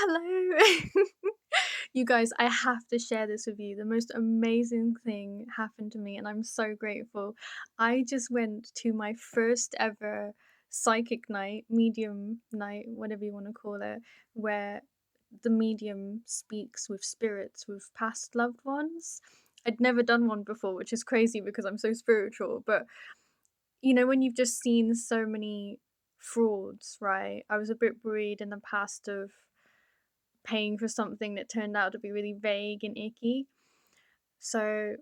Hello. You guys, I have to share this with you. The most amazing thing happened to me, and I'm so grateful. I just went to my first ever psychic night, medium night, whatever you want to call it, where the medium speaks with spirits, with past loved ones. I'd never done one before, which is crazy because I'm so spiritual, but when you've just seen so many frauds, right? I was a bit worried in the past of paying for something that turned out to be really vague and icky. So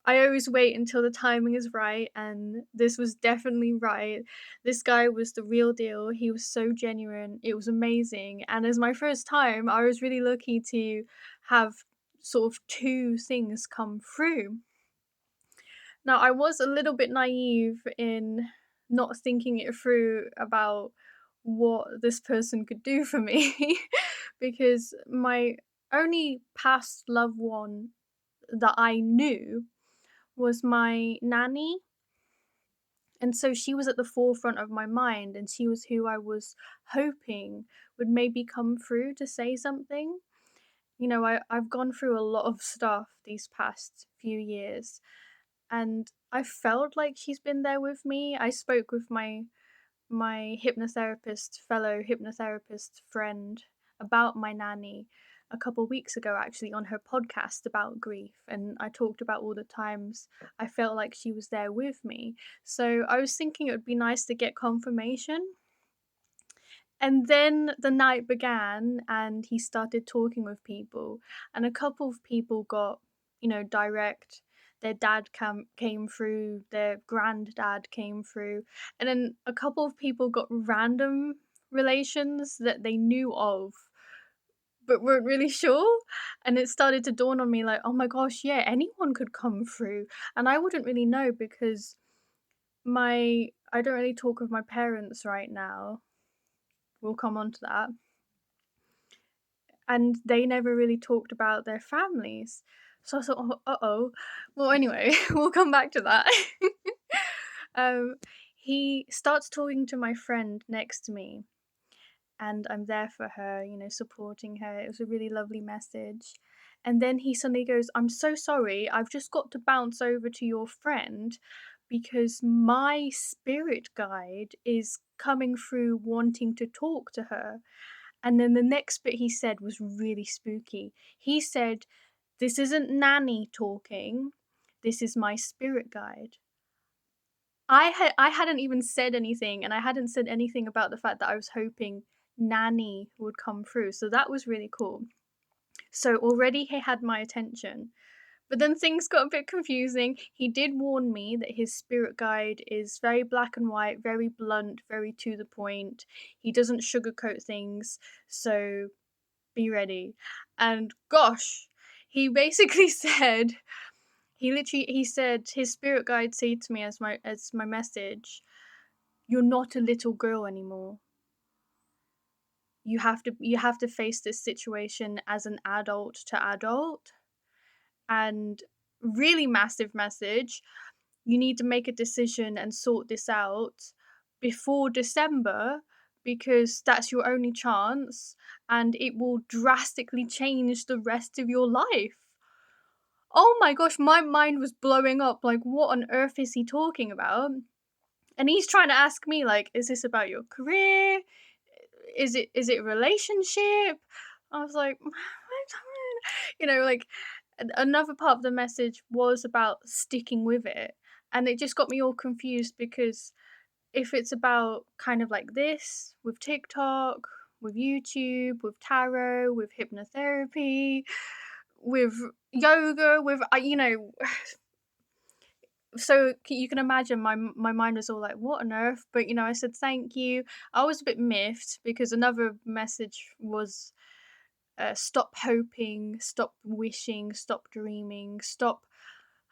I always wait until the timing is right, and this was definitely right. This guy was the real deal. He was so genuine. It was amazing. And as my first time, I was really lucky to have sort of two things come through. Now, I was a little bit naive in not thinking it through about what this person could do for me because my only past loved one that I knew was my nanny. And so she was at the forefront of my mind, and she was who I was hoping would maybe come through to say something. I've gone through a lot of stuff these past few years, and I felt like she's been there with me. I spoke with my hypnotherapist, fellow hypnotherapist friend about my nanny a couple weeks ago, actually, on her podcast about grief. And I talked about all the times I felt like she was there with me. So I was thinking it would be nice to get confirmation. And then the night began, and he started talking with people, and a couple of people got, direct. Their dad came through, their granddad came through, and then a couple of people got random relations that they knew of but weren't really sure. And it started to dawn on me like, oh my gosh, yeah, anyone could come through. And I wouldn't really know because I don't really talk with my parents right now. We'll come on to that. And they never really talked about their families. So I thought, oh, uh-oh. Well, anyway, we'll come back to that. um, he starts talking to my friend next to me, and I'm there for her, supporting her. It was a really lovely message. And then he suddenly goes, I'm so sorry. I've just got to bounce over to your friend because my spirit guide is coming through wanting to talk to her. And then the next bit he said was really spooky. He said, this isn't Nanny talking, this is my spirit guide. I hadn't even said anything, and I hadn't said anything about the fact that I was hoping Nanny would come through. So that was really cool. So already he had my attention. But then things got a bit confusing. He did warn me that his spirit guide is very black and white, very blunt, very to the point. He doesn't sugarcoat things, so be ready. And gosh, he basically said he said his spirit guide said to me as my message, you're not a little girl anymore. You have to face this situation as an adult to adult. And really massive message, you need to make a decision and sort this out before December because that's your only chance and it will drastically change the rest of your life. Oh my gosh, my mind was blowing up. Like, what on earth is he talking about? And he's trying to ask me, like, is this about your career? Is it a relationship? I was like, like another part of the message was about sticking with it. And it just got me all confused because if it's about kind of like this with TikTok, with YouTube, with tarot, with hypnotherapy, with yoga, with so you can imagine my mind was all like, what on earth? But I said thank you. I was a bit miffed because another message was stop hoping, stop wishing, stop dreaming, stop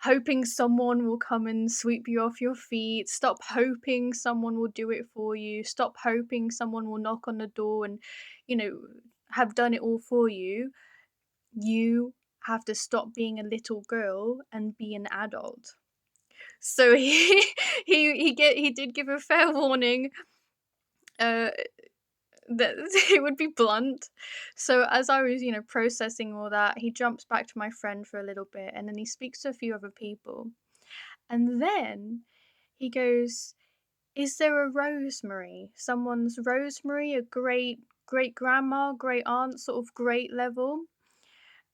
hoping someone will come and sweep you off your feet, stop hoping someone will do it for you, stop hoping someone will knock on the door and you know have done it all for you. You have to stop being a little girl and be an adult. So he did give a fair warning. Uh, that it would be blunt. So as I was, processing all that, he jumps back to my friend for a little bit and then he speaks to a few other people. And then he goes, "Is there a Rosemary? Someone's Rosemary, a great grandma, great aunt, sort of great level?"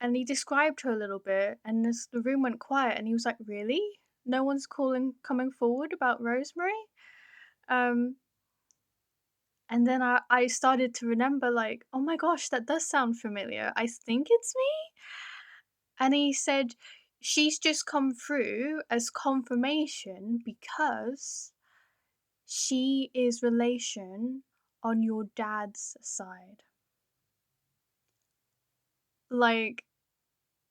And he described her a little bit, and as the room went quiet, and he was like, "Really? No one's coming forward about Rosemary?" Um, and then I started to remember, like, "Oh my gosh, that does sound familiar. I think it's me." And he said, "She's just come through as confirmation because she is relation on your dad's side." Like,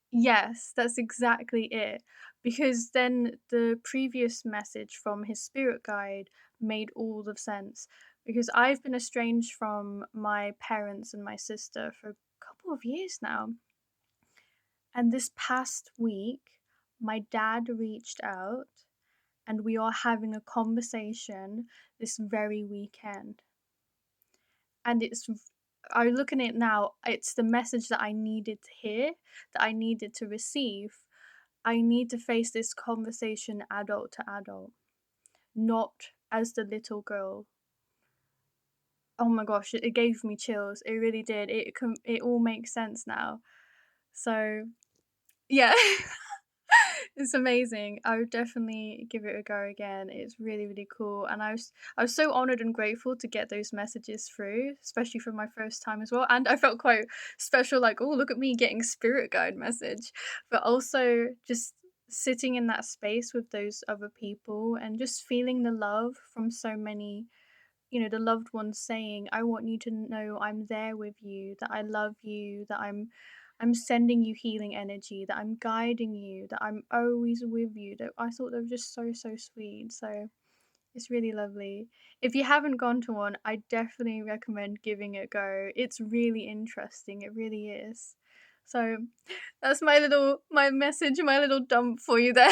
yes, that's exactly it. Because then the previous message from his spirit guide made all the sense. Because I've been estranged from my parents and my sister for a couple of years now. And this past week, my dad reached out and we are having a conversation this very weekend. And I look at it now, it's the message that I needed to hear, that I needed to receive. I need to face this conversation adult to adult, not as the little girl. Oh my gosh, it gave me chills. It really did. It all makes sense now. So, yeah. It's amazing. I would definitely give it a go again. It's really, really cool. And I was so honored and grateful to get those messages through, especially for my first time as well. And I felt quite special, like, oh, look at me getting spirit guide message. But also just sitting in that space with those other people and just feeling the love from so many, the loved ones saying, "I want you to know I'm there with you, that I love you, that I'm sending you healing energy, that I'm guiding you, that I'm always with you." That I thought they were just so, so sweet. So it's really lovely. If you haven't gone to one, I definitely recommend giving it a go. It's really interesting. It really is. So that's my message, my little dump for you there.